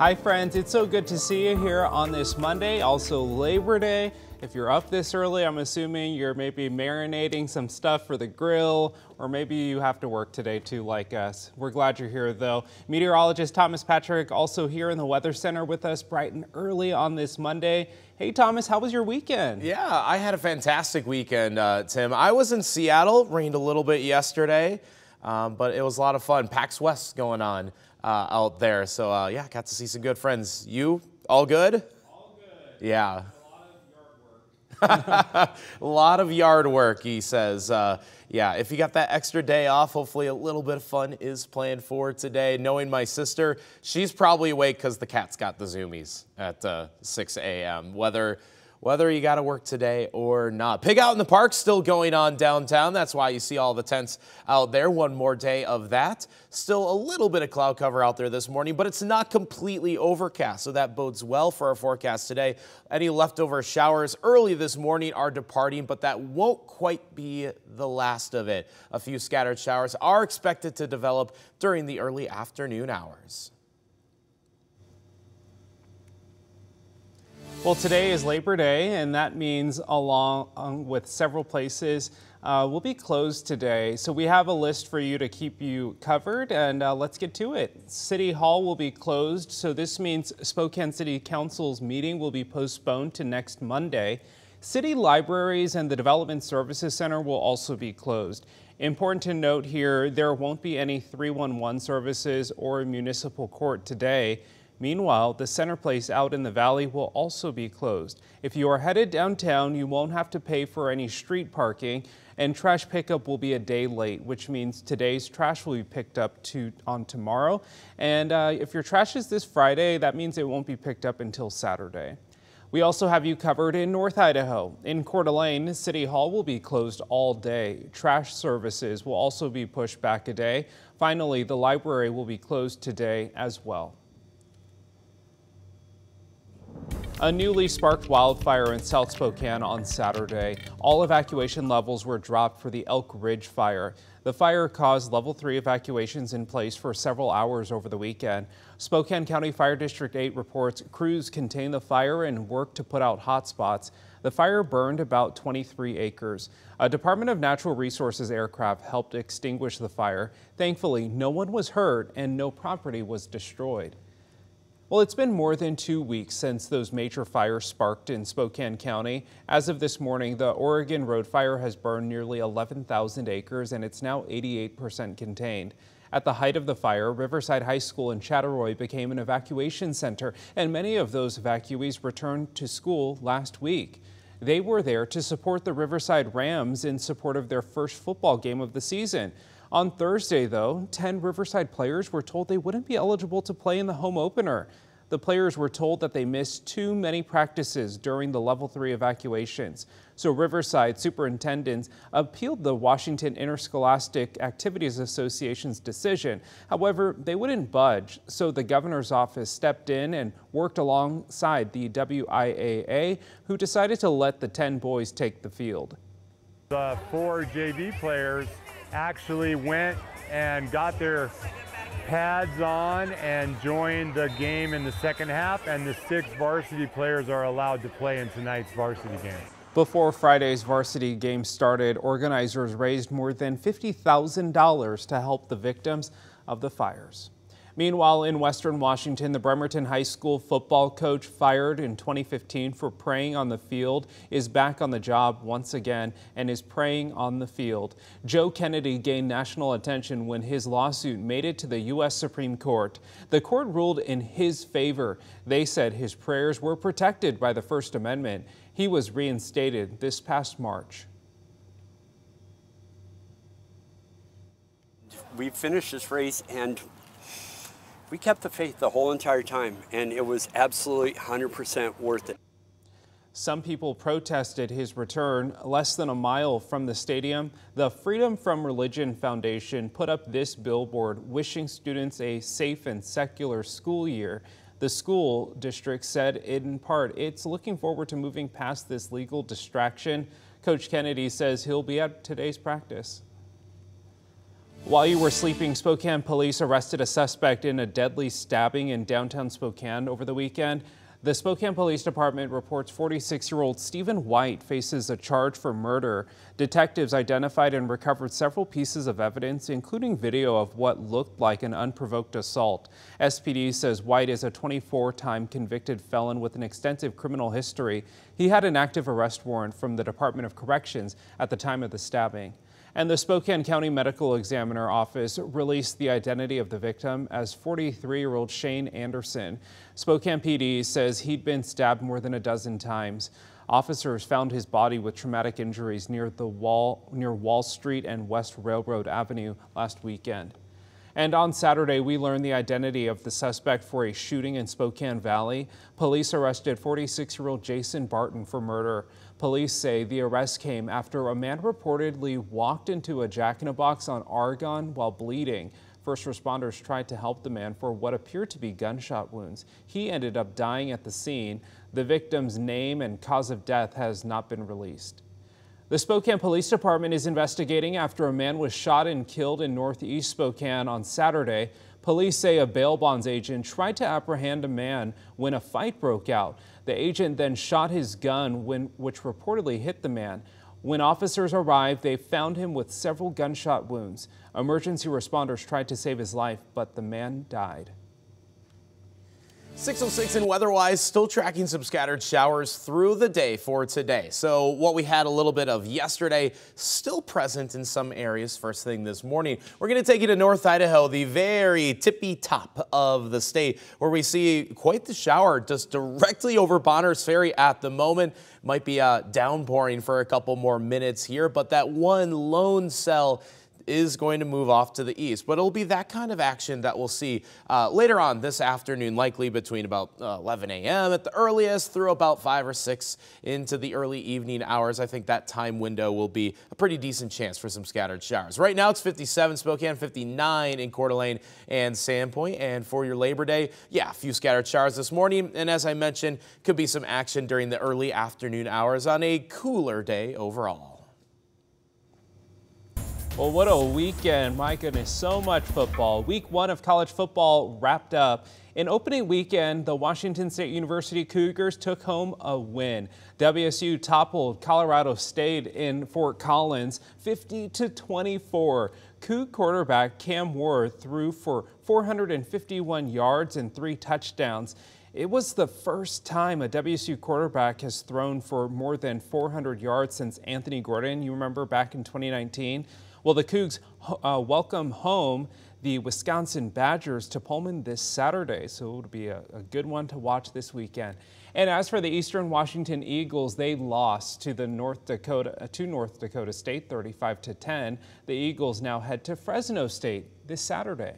Hi friends, it's so good to see you here on this Monday, also Labor Day. If you're up this early, I'm assuming you're maybe marinating some stuff for the grill, or maybe you have to work today too like us. We're glad you're here though. Meteorologist Thomas Patrick also here in the Weather Center with us bright and early on this Monday. Hey Thomas, how was your weekend? Yeah, I had a fantastic weekend, Tim. I was in Seattle, rained a little bit yesterday, but it was a lot of fun. PAX West going on out there, so yeah, got to see some good friends. You, all good? All good. Yeah. A lot of yard work. A lot of yard work, he says. Yeah, if you got that extra day off, hopefully a little bit of fun is planned for today. Knowing my sister, she's probably awake because the cat's got the zoomies at 6 a.m. Whether you got to work today or not. Pig Out in the Park still going on downtown. That's why you see all the tents out there. One more day of that. Still a little bit of cloud cover out there this morning, but it's not completely overcast, so that bodes well for our forecast today. Any leftover showers early this morning are departing, but that won't quite be the last of it. A few scattered showers are expected to develop during the early afternoon hours. Well, today is Labor Day, and that means along with several places will be closed today. So we have a list for you to keep you covered, and let's get to it. City Hall will be closed, so this means Spokane City Council's meeting will be postponed to next Monday. City libraries and the Development Services Center will also be closed. Important to note here, there won't be any 311 services or municipal court today. Meanwhile, the Center Place out in the valley will also be closed. If you are headed downtown, you won't have to pay for any street parking, and trash pickup will be a day late, which means today's trash will be picked up on tomorrow. And if your trash is this Friday, that means it won't be picked up until Saturday. We also have you covered in North Idaho. In Coeur d'Alene, City Hall will be closed all day. Trash services will also be pushed back a day. Finally, the library will be closed today as well. A newly sparked wildfire in South Spokane on Saturday. All evacuation levels were dropped for the Elk Ridge fire. The fire caused level 3 evacuations in place for several hours over the weekend. Spokane County Fire District 8 reports crews contained the fire and worked to put out hot spots. The fire burned about 23 acres. A Department of Natural Resources aircraft helped extinguish the fire. Thankfully, no one was hurt and no property was destroyed. Well, it's been more than 2 weeks since those major fires sparked in Spokane County. As of this morning, the Oregon Road fire has burned nearly 11,000 acres and it's now 88% contained. At the height of the fire, Riverside High School in Chattaroy became an evacuation center, and many of those evacuees returned to school last week. They were there to support the Riverside Rams in support of their first football game of the season. On Thursday, though, 10 Riverside players were told they wouldn't be eligible to play in the home opener. The players were told that they missed too many practices during the level 3 evacuations. So Riverside superintendents appealed the Washington Interscholastic Activities Association's decision. However, they wouldn't budge, so the governor's office stepped in and worked alongside the WIAA, who decided to let the 10 boys take the field. The 4 JV players actually went and got their pads on and joined the game in the second half, and the 6 varsity players are allowed to play in tonight's varsity game. Before Friday's varsity game started, organizers raised more than $50,000 to help the victims of the fires. Meanwhile, in Western Washington, the Bremerton High School football coach fired in 2015 for praying on the field is back on the job once again and is praying on the field. Joe Kennedy gained national attention when his lawsuit made it to the U.S. Supreme Court. The court ruled in his favor. They said his prayers were protected by the First Amendment. He was reinstated this past March. We finished this race and we kept the faith the whole entire time, and it was absolutely 100% worth it. Some people protested his return. Less than a mile from the stadium, the Freedom from Religion Foundation put up this billboard wishing students a safe and secular school year. The school district said in part it's looking forward to moving past this legal distraction. Coach Kennedy says he'll be at today's practice. While you were sleeping, Spokane police arrested a suspect in a deadly stabbing in downtown Spokane over the weekend. The Spokane Police Department reports 46-year-old Stephen White faces a charge for murder. Detectives identified and recovered several pieces of evidence, including video of what looked like an unprovoked assault. SPD says White is a 24-time convicted felon with an extensive criminal history. He had an active arrest warrant from the Department of Corrections at the time of the stabbing. And the Spokane County Medical Examiner Office released the identity of the victim as 43-year-old Shane Anderson. Spokane PD says he'd been stabbed more than a dozen times. Officers found his body with traumatic injuries near Wall Street and West Railroad Avenue last weekend. And on Saturday, we learned the identity of the suspect for a shooting in Spokane Valley. Police arrested 46-year-old Jason Barton for murder. Police say the arrest came after a man reportedly walked into a Jack-in-a-Box on Argonne while bleeding. First responders tried to help the man for what appeared to be gunshot wounds. He ended up dying at the scene. The victim's name and cause of death has not been released. The Spokane Police Department is investigating after a man was shot and killed in northeast Spokane on Saturday. Police say a bail bonds agent tried to apprehend a man when a fight broke out. The agent then shot his gun, which reportedly hit the man. When officers arrived, they found him with several gunshot wounds. Emergency responders tried to save his life, but the man died. 6:06 and weather-wise, still tracking some scattered showers through the day for today. So what we had a little bit of yesterday, still present in some areas first thing this morning. We're going to take you to North Idaho, the very tippy top of the state, where we see quite the shower just directly over Bonners Ferry at the moment. Might be downpouring for a couple more minutes here, but that one lone cell is going to move off to the east, but it'll be that kind of action that we'll see later on this afternoon, likely between about 11 a.m. at the earliest through about 5 or 6 into the early evening hours. I think that time window will be a pretty decent chance for some scattered showers. Right now it's 57 Spokane, 59 in Coeur d'Alene and Sandpoint. And for your Labor Day, yeah, a few scattered showers this morning. And as I mentioned, could be some action during the early afternoon hours on a cooler day overall. Well, what a weekend. My goodness, so much football. Week 1 of college football wrapped up. In opening weekend, the Washington State University Cougars took home a win. WSU toppled Colorado State in Fort Collins 50-24. Coug quarterback Cam Ward threw for 451 yards and 3 touchdowns. It was the first time a WSU quarterback has thrown for more than 400 yards since Anthony Gordon. You remember back in 2019? Well, the Cougs welcome home the Wisconsin Badgers to Pullman this Saturday, so it'll be a good one to watch this weekend. And as for the Eastern Washington Eagles, they lost to North Dakota State 35-10. The Eagles now head to Fresno State this Saturday.